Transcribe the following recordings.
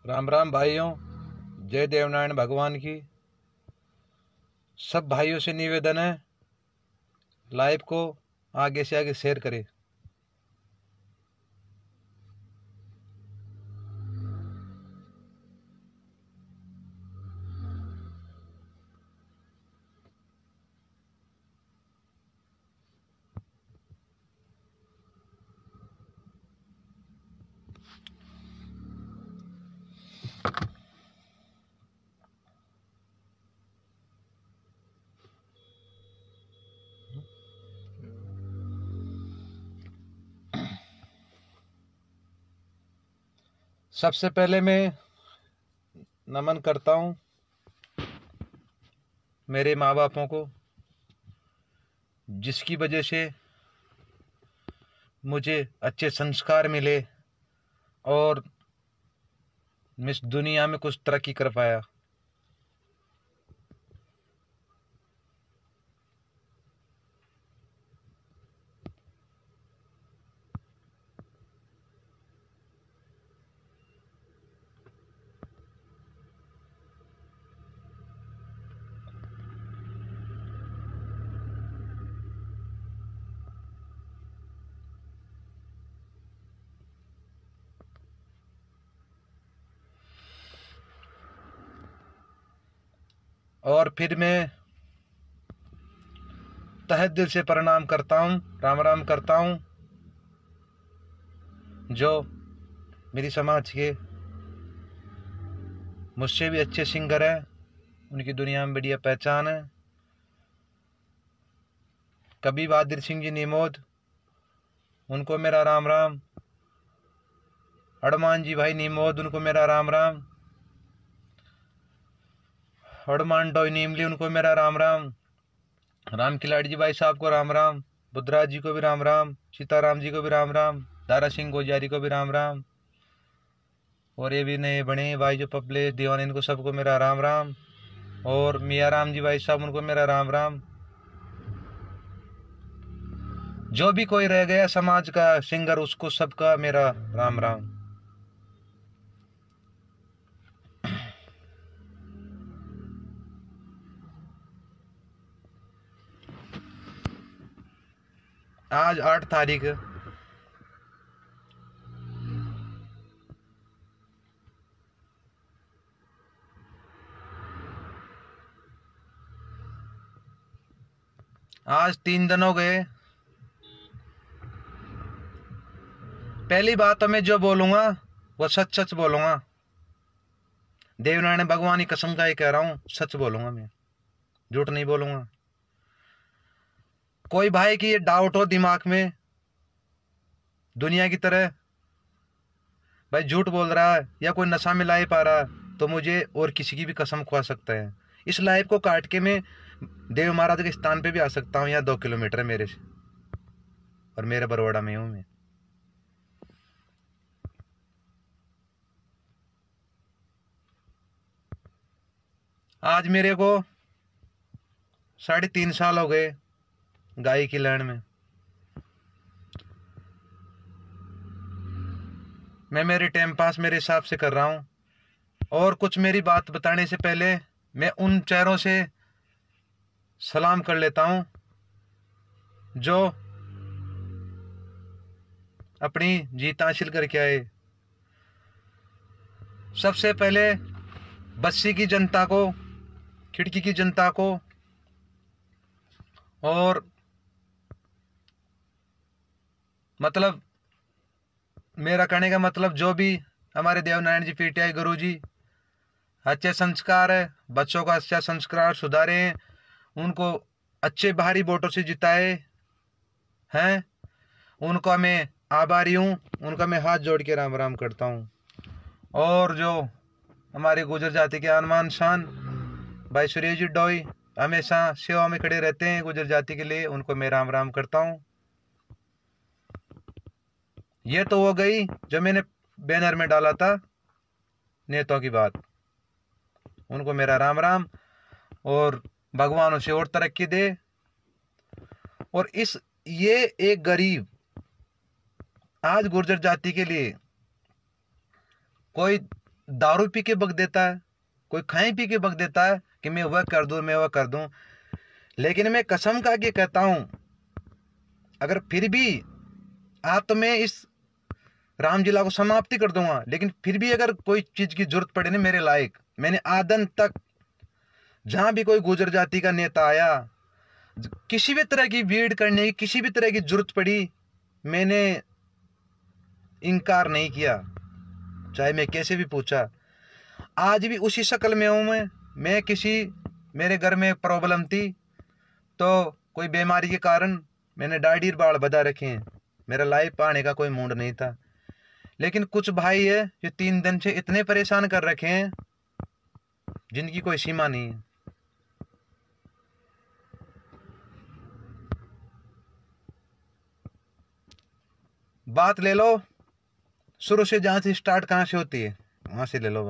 राम राम भाइयों, जय देवनारायण भगवान की। सब भाइयों से निवेदन है, लाइव को आगे से आगे शेयर करें। सबसे पहले मैं नमन करता हूँ मेरे माँ बापों को, जिसकी वजह से मुझे अच्छे संस्कार मिले और मैं इस दुनिया में कुछ तरक्की कर पाया। और फिर मैं तहे दिल से प्रणाम करता हूँ, राम राम करता हूँ जो मेरी समाज के मुझसे भी अच्छे सिंगर हैं, उनकी दुनिया में बढ़िया पहचान है। कबीर बहादुर सिंह जी निमोद, उनको मेरा राम राम। हनुमान जी भाई निमोद, उनको मेरा राम राम। हनुमान डोई नीमली, उनको मेरा राम राम। राम खिलाड़ी जी भाई साहब को राम राम। बुद्धराज जी को भी राम राम। सीताराम जी को भी राम राम। दारा सिंह गोजारी को भी राम राम। और ये भी नए बने भाई जो पबले दीवान, इनको सबको मेरा राम राम। और मियाँ राम जी भाई साहब, उनको मेरा राम राम। जो भी कोई रह गया समाज का सिंगर, उसको सबका मेरा राम राम। आज 8 तारीख, आज 3 दिन हो गए। पहली बात तो मैं जो बोलूंगा वो सच सच बोलूंगा। देवनारायण भगवान की कसम का ही कह रहा हूँ, सच बोलूंगा मैं, झूठ नहीं बोलूंगा। कोई भाई की ये डाउट हो दिमाग में दुनिया की तरह भाई झूठ बोल रहा है या कोई नशा में ला पा रहा है, तो मुझे और किसी की भी कसम खुआ सकता है। इस लाइफ को काट के मैं देव महाराज के स्थान पे भी आ सकता हूँ, यहाँ 2 किलोमीटर मेरे से, और मेरे बरवाड़ा में हूँ मैं। आज मेरे को 3.5 साल हो गए गाय की लाइन में। मैं मेरे टाइम पास मेरे हिसाब से कर रहा हूँ। और कुछ मेरी बात बताने से पहले मैं उन चेहरों से सलाम कर लेता हूँ जो अपनी जीत हासिल करके आए। सबसे पहले बस्सी की जनता को, खिड़की की जनता को, और मतलब मेरा कहने का मतलब जो भी हमारे देवनारायण जी पीटीआई गुरु जी अच्छे संस्कार है, बच्चों का अच्छा संस्कार सुधारे हैं, उनको अच्छे भारी वोटों से जिताए हैं, उनका मैं आभारी हूँ, उनका मैं हाथ जोड़ के राम राम करता हूँ। और जो हमारे गुजर जाति के आनमान शान भाई सुरेश जी डोई हमेशा सेवा में खड़े रहते हैं गुजर जाति के लिए, उनको मैं राम राम करता हूँ। ये तो हो गई जो मैंने बैनर में डाला था नेताओं की बात, उनको मेरा राम राम। और भगवान उसे और तरक्की दे। और ये एक गरीब आज गुर्जर जाति के लिए कोई दारू पी के बक देता है, कोई खाए पी के बक देता है कि मैं वह कर दूं, मैं वह कर दूं। लेकिन मैं कसम खा के कहता हूं, अगर फिर भी आज तो मैं इस रामलीला को समाप्ति कर दूंगा, लेकिन फिर भी अगर कोई चीज की जरूरत पड़े ना मेरे लायक, मैंने आदन तक जहां भी कोई गुजर जाति का नेता आया, किसी भी तरह की भीड़ करने की, किसी भी तरह की जरूरत पड़ी, मैंने इनकार नहीं किया, चाहे मैं कैसे भी पूछा। आज भी उसी शक्ल में हूं मैं किसी, मेरे घर में प्रॉब्लम थी तो कोई बीमारी के कारण मैंने दाढ़ी बाल बधा रखे हैं, मेरा लाइफ पाने का कोई मूड नहीं था। लेकिन कुछ भाई है जो 3 दिन से इतने परेशान कर रखे हैं जिनकी कोई सीमा नहीं है। बात ले लो शुरू से, जहां से स्टार्ट कहां से होती है वहां से ले लो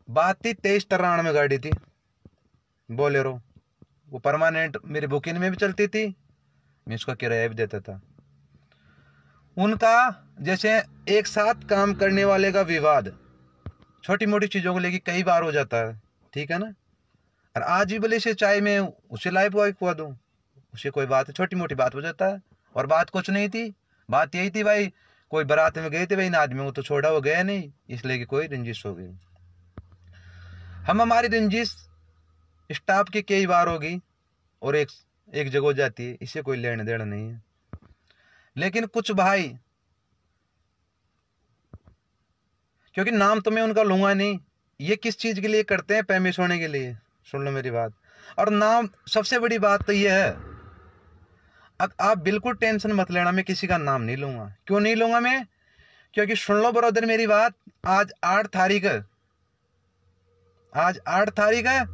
बात थी 2393 में गाड़ी थी बोलेरो, वो परमानेंट मेरी बुकिंग में भी चलती थी, मैं उसका किराया भी देता था। उनका जैसे एक साथ काम करने वाले का विवाद छोटी मोटी चीज़ों को लेकर कई बार हो जाता है, ठीक है ना। और आज भी भले से चाहे मैं उसे लाइव बॉय खुआ दूँ, उसे कोई बात है, छोटी मोटी बात हो जाता है। और बात कुछ नहीं थी, बात यही थी भाई, कोई बारात में गए थे भाई, इन आदमी को तो छोड़ा, वो गया नहीं, इसलिए कि कोई रंजिश हो गई। हम हमारी रंजिश स्टाफ की कई बार होगी और एक जगह हो जाती है, इससे कोई लेने देना नहीं है। लेकिन कुछ भाई, क्योंकि नाम तो मैं उनका लूंगा नहीं, ये किस चीज के लिए करते हैं, पैमिश होने के लिए, सुन लो मेरी बात। और नाम, सबसे बड़ी बात तो ये है, आप बिल्कुल टेंशन मत लेना, मैं किसी का नाम नहीं लूंगा। क्यों नहीं लूंगा मैं? क्योंकि सुन लो ब्रदर मेरी बात, आज 8 तारीख है, आज 8 तारीख है,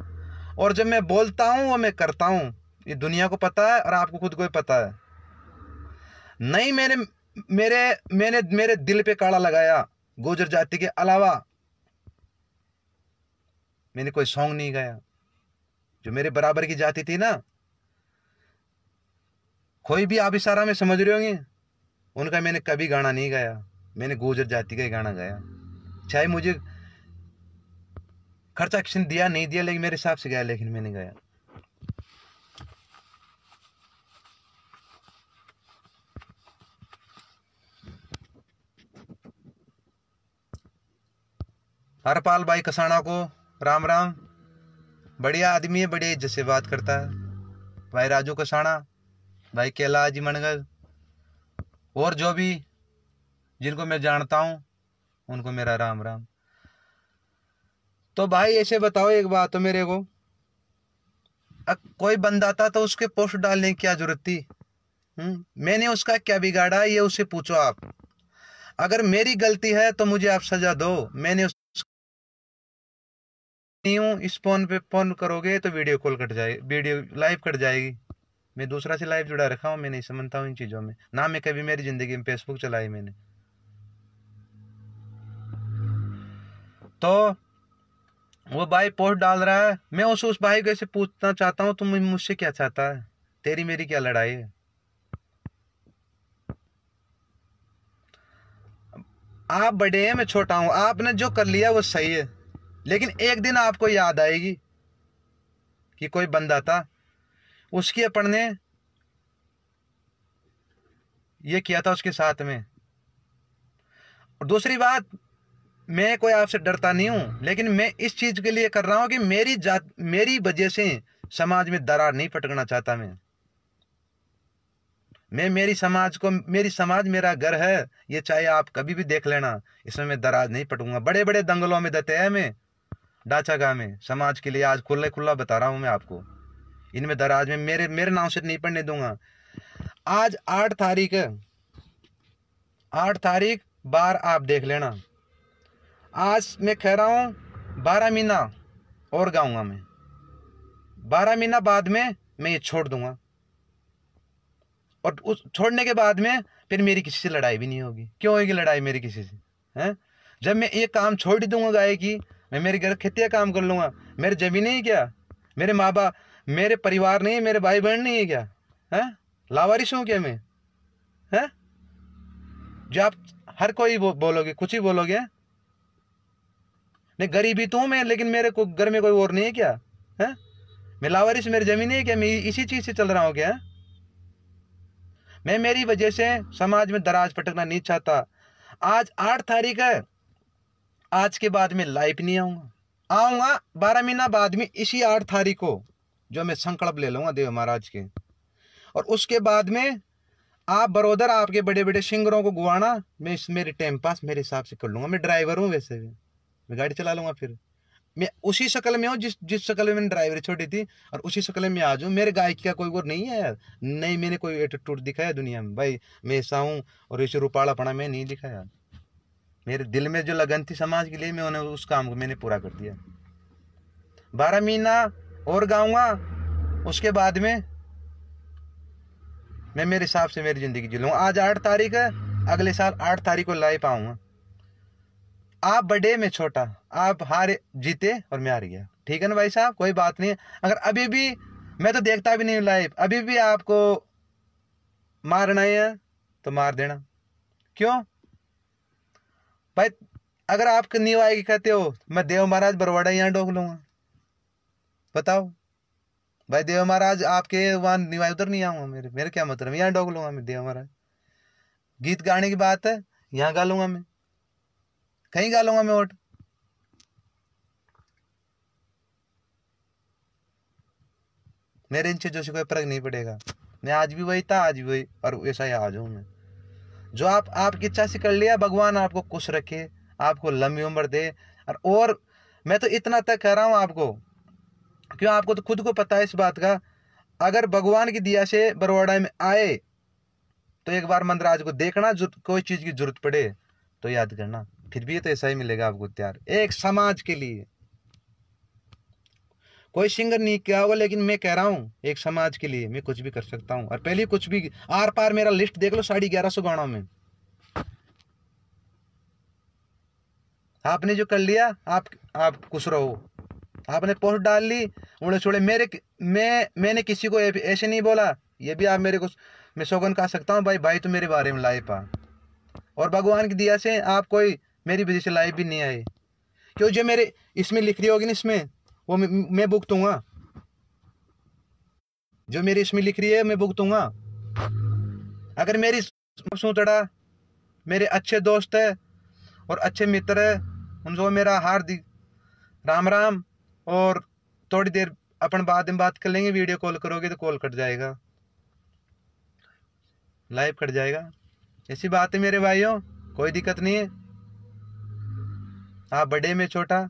और जब मैं बोलता हूं वो मैं करता हूं, ये दुनिया को पता है और आपको खुद को भी पता है। नहीं, मैंने दिल पे काड़ा लगाया, गुर्जर जाति के अलावा मैंने कोई सॉन्ग नहीं गाया। जो मेरे बराबर की जाति थी ना, कोई भी आप इशारा में समझ रहे होंगे, उनका मैंने कभी गाना नहीं गाया, मैंने गुर्जर जाति का ही गाना गाया। चाहे मुझे खर्चा किसी ने दिया नहीं दिया, लेकिन मेरे हिसाब से गाया, लेकिन मैंने गाया। हरपाल भाई कसाना को राम राम, बढ़िया आदमी है, बड़ी इज्जत से बात करता है। भाई राजू कसाना, भाई कैलाश जी मनगल, और जो भी जिनको मैं जानता हूं उनको मेरा राम राम। तो भाई ऐसे बताओ एक बात तो मेरे को, कोई बंदा था तो उसके पोस्ट डालने की क्या जरूरत थी? मैंने उसका क्या बिगाड़ा, ये उससे पूछो आप। अगर मेरी गलती है तो मुझे आप सजा दो, मैंने नहीं हूं, इस फोन पे फोन करोगे तो वीडियो कॉल कट जाएगी, वीडियो लाइव कट जाएगी। मैं दूसरा से लाइव जुड़ा रखा हूं, मैं नहीं समझता हूं इन चीजों में, ना मैं कभी मेरी जिंदगी में फेसबुक चलाई मैंने। तो वो भाई पोस्ट डाल रहा है, मैं उस भाई को ऐसे पूछना चाहता हूं, तुम मुझसे क्या चाहता है? तेरी मेरी क्या लड़ाई है? आप बड़े हैं, मैं छोटा हूं, आपने जो कर लिया वो सही है, लेकिन एक दिन आपको याद आएगी कि कोई बंदा था, उसकी अपन ने ये किया था उसके साथ में। और दूसरी बात, मैं कोई आपसे डरता नहीं हूं, लेकिन मैं इस चीज के लिए कर रहा हूं कि मेरी वजह से समाज में दरार नहीं फटकना चाहता। मैं मेरी समाज मेरा घर है, ये चाहे आप कभी भी देख लेना, इसमें मैं दराज नहीं पटूंगा। बड़े बड़े दंगलों में दते हैं मैं, डाचागा में, समाज के लिए आज खुला बता रहा हूं मैं आपको, इनमें दराज में मेरे नाम से नहीं पढ़ने दूंगा। आज 8 तारीख है, 8 तारीख बार आप देख लेना। आज मैं कह रहा हूं 12 महीना और गाऊंगा मैं, 12 महीना बाद में मैं ये छोड़ दूंगा, और उस छोड़ने के बाद में फिर मेरी किसी से लड़ाई भी नहीं होगी। क्यों होगी लड़ाई मेरी किसी से? हैं? जब मैं ये काम छोड़ ही दूंगा गाय की, मैं मेरे घर खेतिया काम कर लूंगा, मेरे जमीन नहीं क्या, मेरे माँ बाप, मेरे परिवार नहीं, मेरे भाई बहन नहीं है क्या? है लावारिश हूं क्या मैं? है जो आप हर कोई बोलोगे, कुछ ही बोलोगे, नहीं गरीबी तो मैं, लेकिन मेरे को घर में कोई और नहीं है क्या है? मैं लावारिस, मेरी जमीन है क्या? मैं इसी चीज से चल रहा हूँ क्या? मैं मेरी वजह से समाज में दराज पटकना नहीं चाहता। आज 8 तारीख है, आज के बाद मैं लाइव नहीं आऊंगा 12 महीना बाद में इसी 8 तारीख को जो मैं संकल्प ले लूंगा देव महाराज के। और उसके बाद में आप बरोदर आपके बड़े बड़े सिंगरों को गुवाना, मैं मेरे टाइम पास मेरे हिसाब से कर लूंगा। मैं ड्राइवर हूँ, वैसे भी मैं गाड़ी चला लूंगा। फिर मैं उसी शक्ल में हूँ जिस शक्ल में मैंने ड्राइवरी छोड़ी थी, और उसी शक्ल में आ जाऊँ। मेरे गायकी का कोई और नहीं है यार। नहीं मैंने कोई एटीट्यूड दिखाया दुनिया में भाई, मैं ऐसा हूँ और ऐसे रूपाला पड़ा मैं नहीं दिखाया। मेरे दिल में जो लगन थी समाज के लिए, मैं उन्हें उस काम को मैंने पूरा कर दिया। 12 महीना और गाऊंगा, उसके बाद में मैं मेरे हिसाब से मेरी जिंदगी जी लूंगा। आज 8 तारीख है, अगले साल 8 तारीख को लाइव आऊंगा। आप बड़े में छोटा, आप हारे जीते और मैं हार गया, ठीक है ना भाई साहब? कोई बात नहीं है। अगर अभी भी, मैं तो देखता भी नहीं लाइव, अभी भी आपको मारना है तो मार देना। क्यों भाई? अगर आप नींव आएगी कहते हो, मैं देव महाराज बरवाड़ा यहाँ डोक लूंगा, बताओ भाई। देव महाराज आपके वहां निवाय उधर नहीं आऊंगा, मेरे क्या मतलब, यहाँ डोक लूंगा मैं देव महाराज। गीत गाने की बात है, यहाँ गा लूंगा मैं, कहीं गा लूंगा मैं वोट। मेरे इन चीजों से कोई फर्क नहीं पड़ेगा। मैं आज भी वही था, आज भी वही, और ऐसा ही आज हूं मैं। जो आपकी इच्छा से कर लिया, भगवान आपको खुश रखे, आपको लंबी उम्र दे। और मैं तो इतना तक कह रहा हूं आपको, क्यों आपको तो खुद को पता है इस बात का। अगर भगवान की दिया से बरवाड़ा में आए तो एक बार मंदराज को देखना, कोई चीज की जरूरत पड़े तो याद करना, फिर भी तो ऐसा ही मिलेगा आपको तैयार। एक समाज के लिए कोई सिंगर नहीं किया होगा, लेकिन मैं कह रहा हूँ एक समाज के लिए मैं कुछ भी कर सकता हूँ। और पहले कुछ भी आर पार मेरा लिस्ट देख लो, 1150 गानों में आपने जो कर लिया, आप खुश रहो। आपने पोस्ट डाल ली उड़े छोड़े, मैंने किसी को ऐसे नहीं बोला। ये भी आप मेरे को, मैं सौगन कह सकता हूँ भाई तो मेरे बारे में लाइव आ, और भगवान की दिया से आप कोई मेरी वजह से लाइव भी नहीं आए। क्यों? जो मेरे इसमें लिख रही होगी ना, इसमें वो मैं भुगतूंगा। जो मेरी इसमें लिख रही है मैं भुगतूंगा। अगर मेरी सूतड़ा मेरे अच्छे दोस्त है और अच्छे मित्र है, उनको मेरा हार्दिक राम राम। और थोड़ी देर अपन बाद में बात कर लेंगे। वीडियो कॉल करोगे तो कॉल कट जाएगा, लाइव कट जाएगा। ऐसी बात है मेरे भाइयों, कोई दिक्कत नहीं है। आप बड़े में छोटा,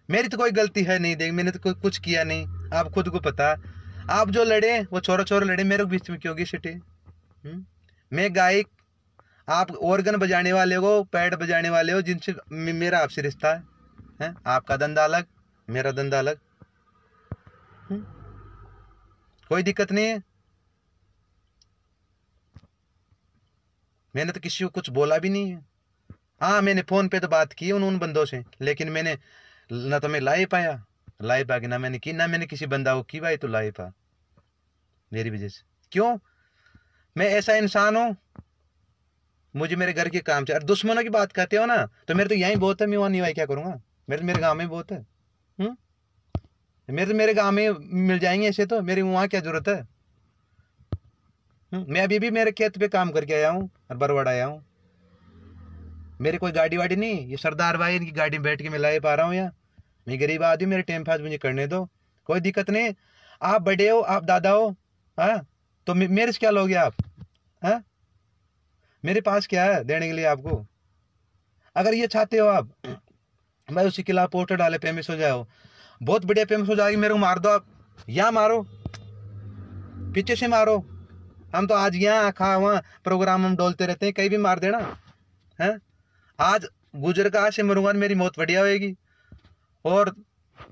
मेरी तो कोई गलती है नहीं, देख मैंने तो कुछ किया नहीं, आप खुद को पता। आप जो लड़े वो छोरा छोरा लड़े, मेरे बीच में क्यों सिटे? मैं गायक, आप ऑर्गन बजाने वाले हो, पैड बजाने वाले हो, जिनसे मेरा आपसे रिश्ता है। आपका धंधा अलग, मेरा धंधा अलग। कोई दिक्कत नहीं है। मैंने तो किसी को कुछ बोला भी नहीं है। हाँ, मैंने फोन पे तो बात की उन बंदों से, लेकिन मैंने ना तो मैं लाइव आया, लाइव आके ना मैंने की, ना मैंने किसी बंदा को की भाई तो लाइव आ मेरी वजह से। क्यों? मैं ऐसा इंसान हूं, मुझे मेरे घर के काम चाहिए। और दुश्मनों की बात करते हो ना, तो मेरे तो यही बहुत है, मैं वहां नहीं भाई क्या करूंगा? मेरे गांव में बहुत है। मेरे गांव में मिल जाएंगे ऐसे, तो मेरी वहां क्या जरूरत है? मैं अभी भी मेरे खेत पे काम करके आया हूँ और बरवाड़ा आया हूँ। मेरे कोई गाड़ी वाड़ी नहीं, ये सरदार भाई इनकी गाड़ी में बैठ के मैं ला पा रहा हूँ यहाँ। मैं गरीब आदमी, मेरे टाइम पास मुझे करने दो, कोई दिक्कत नहीं। आप बड़े हो, आप दादा हो, हाँ, तो मेरे से क्या लोगे आप? हाँ, मेरे पास क्या है देने के लिए आपको? अगर ये चाहते हो आप मैं उसी खिलाफ पोस्टर डाले, फेमस हो जाओ, बहुत बढ़िया फेमस हो जाएगी, मेरे को मार दो आप, यहाँ मारो, पीछे से मारो। हम तो आज यहाँ खा वहाँ प्रोग्राम हम डोलते रहते हैं, कहीं भी मार देना है। आज गुजर का से मरूंगा, मेरी मौत बढ़िया होगी। और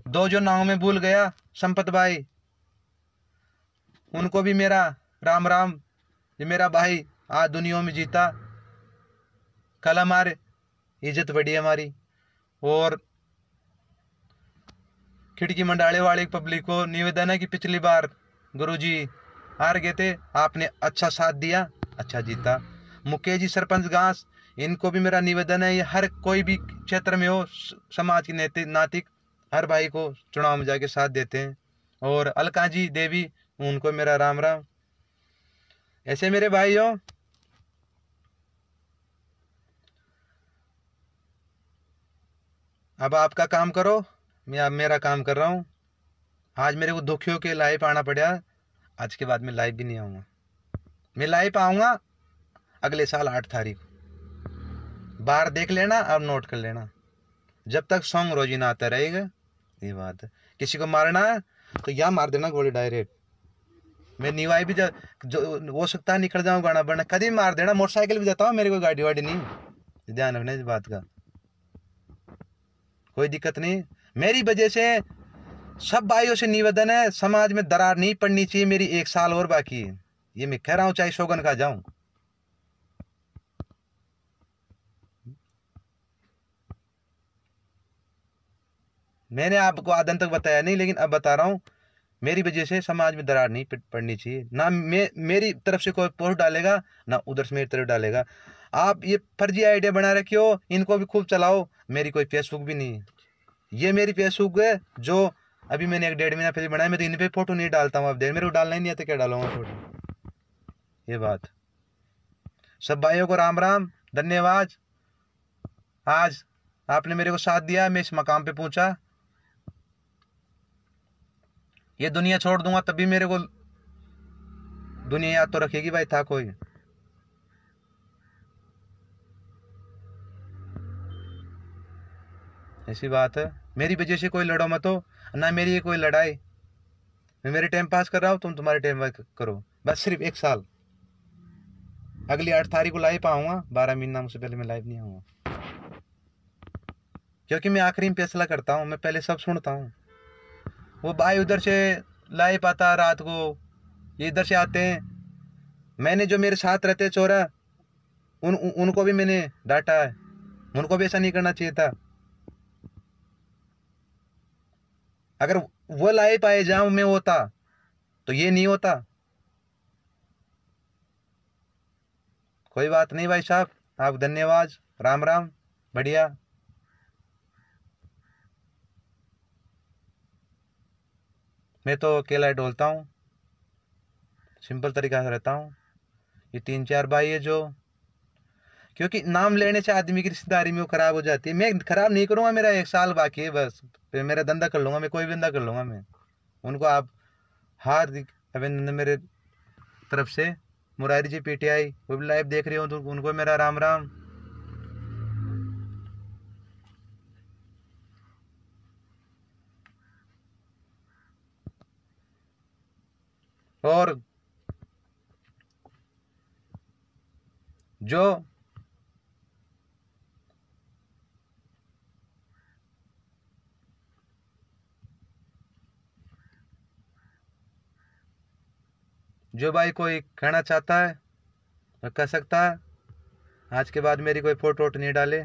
दो जो नाव में भूल गया, संपत भाई, उनको भी मेरा राम राम। ये मेरा भाई आज दुनिया में जीता, कल हमारे इज्जत बढ़ी हमारी। और खिड़की मंडाले वाले पब्लिक को निवेदन है कि पिछली बार गुरुजी हार गए थे, आपने अच्छा साथ दिया, अच्छा जीता। मुकेश जी सरपंच घास, इनको भी मेरा निवेदन है, ये हर कोई भी क्षेत्र में हो, समाज के नातिक हर भाई को चुनाव में जाके साथ देते हैं। और अलका जी देवी, उनको मेरा राम राम। ऐसे मेरे भाइयों, अब आपका काम करो, मैं अब मेरा काम कर रहा हूँ। आज मेरे को दुखियों के लाइव आना पड़ा, आज के बाद मैं लाइव भी नहीं आऊँगा। मैं लाइव आऊँगा अगले साल 8 तारीख। बाहर देख लेना और नोट कर लेना, जब तक सॉन्ग रोजी ना आता रहेगा। ये बात है, किसी को मारना है तो यहाँ मार देना गोली डायरेक्ट। मैं निवाई भी जो हो सकता है निकल जाऊँ गाना बढ़ना, कभी मार देना। मोटरसाइकिल भी जाता हूँ, मेरी कोई गाड़ी वाड़ी नहीं, ध्यान रखना इस बात का। कोई दिक्कत नहीं। मेरी वजह से सब भाइयों से निवेदन है, समाज में दरार नहीं पड़नी चाहिए। मेरी 1 साल और बाकी है, ये मैं कह रहा हूँ, चाहे शोगन खा जाऊं। मैंने आपको आदन तक बताया नहीं, लेकिन अब बता रहा हूँ, मेरी वजह से समाज में दरार नहीं पड़नी चाहिए। ना मेरी तरफ से कोई पोस्ट डालेगा, ना उधर से मेरी तरफ डालेगा। आप ये फर्जी आइडिया बना रखे हो, इनको भी खूब चलाओ। मेरी कोई फेसबुक भी नहीं है, ये मेरी फेसबुक है जो अभी मैंने 1-1.5 महीना पहले बनाया। मैं तो इन पे फोटो नहीं डालता हूँ, अब देख मेरे को डालना ही नहीं है तो क्या डालूंगा फोटो। ये बात। सब भाइयों को राम राम, धन्यवाद। आज आपने मेरे को साथ दिया, मैं इस मकाम पे पहुंचा। ये दुनिया छोड़ दूंगा तभी मेरे को दुनिया याद तो रखेगी, भाई था कोई। ऐसी बात है, मेरी वजह से कोई लड़ो मत हो, ना मेरी ये कोई लड़ाई। मैं मेरे टाइम पास कर रहा हूँ, तुम तुम्हारे टाइम पास करो, बस सिर्फ 1 साल। अगली 8 तारीख को लाइव आऊंगा, 12 महीना मुझसे पहले मैं लाइव नहीं आऊंगा, क्योंकि मैं आखिरी में फैसला करता हूँ। मैं पहले सब सुनता हूँ। वो भाई उधर से लाइव आता रात को, ये इधर से आते हैं। मैंने जो मेरे साथ रहते चोरा, उनको भी मैंने डांटा है, उनको भी ऐसा नहीं करना चाहिए था। अगर वो लाइव आए जहां मैं होता तो ये नहीं होता। कोई बात नहीं भाई साहब, आप धन्यवाद, राम राम, बढ़िया। मैं तो अकेला ही डोलता हूँ, सिंपल तरीका से रहता हूँ। ये 3-4 भाई है जो, क्योंकि नाम लेने से आदमी की रिश्तेदारी में वो खराब हो जाती है। मैं खराब नहीं करूंगा, मेरा 1 साल बाकी है बस, फिर मेरा धंधा कर लूंगा, मैं कोई भी धंधा कर लूंगा मैं। उनको आप हार्दिक अभिनंदन मेरे तरफ से। मुरारी जी पीटीआई वो भी लाइव देख रहे हो तो उनको मेरा राम राम। और जो जो भाई कोई कहना चाहता है वो कह सकता है। आज के बाद मेरी कोई फोटो वोटो नहीं डाले।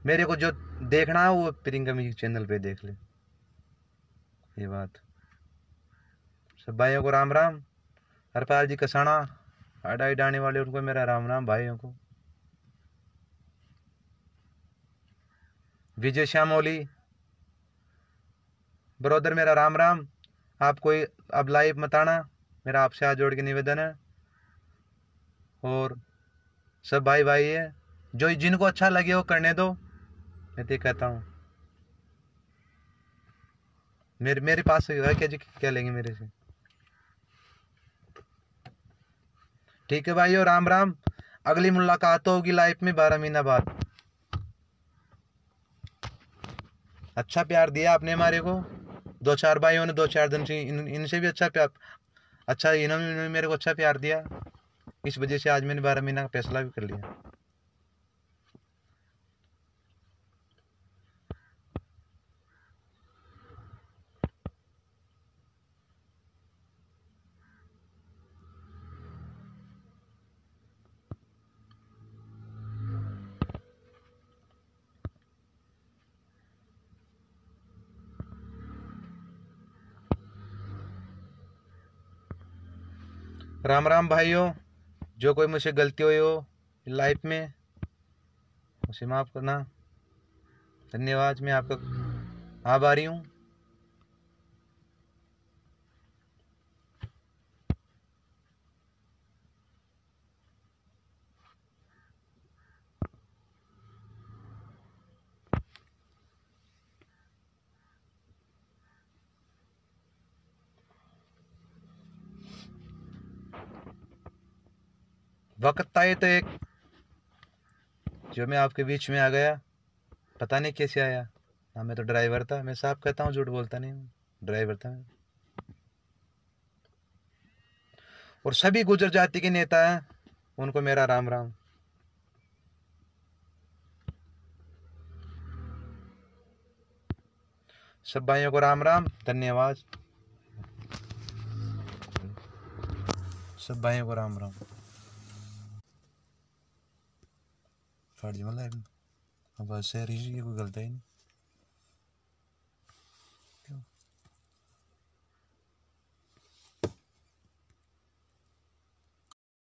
मेरे को जो देखना है वो प्रियंका म्यूजिक चैनल पे देख ले। ये बात। सब भाइयों को राम राम। हरपाल जी कसाना, अडाई डाने वाले, उनको मेरा राम राम भाइयों को। विजय श्यामोली ब्रदर, मेरा राम राम। आप कोई अब लाइव मत आना, मेरा आपसे हाथ जोड़ के निवेदन है। और सब भाई भाई है, जो जिनको अच्छा लगे वो करने दो, मैं तो कहता हूँ। मेरे पास है क्या लेंगे मेरे से। ठीक है भाइयों, राम राम। अगली मुलाकात होगी लाइफ में 12 महीना बाद। अच्छा प्यार दिया आपने हमारे को, 2-4 भाइयों ने 2-4 दिन से इनसे भी अच्छा प्यार। अच्छा इन्होंने मेरे को अच्छा प्यार दिया, इस वजह से आज मैंने 12 महीना का फैसला भी कर लिया। राम राम भाइयों। जो कोई मुझसे गलती हुई हो लाइफ में, उसे माफ़ करना। धन्यवाद, मैं आपका आभारी हूँ। वक्त आए तो एक जो मैं आपके बीच में आ गया, पता नहीं कैसे आया। हाँ, मैं तो ड्राइवर था, मैं साफ कहता हूँ, झूठ बोलता नहीं हूँ, ड्राइवर था मैं। और सभी गुजर जाति के नेता हैं, उनको मेरा राम राम। सब भाइयों को राम राम, धन्यवाद। सब भाइयों को राम राम। फर्ज मतलब अब से कोई गलती नहीं।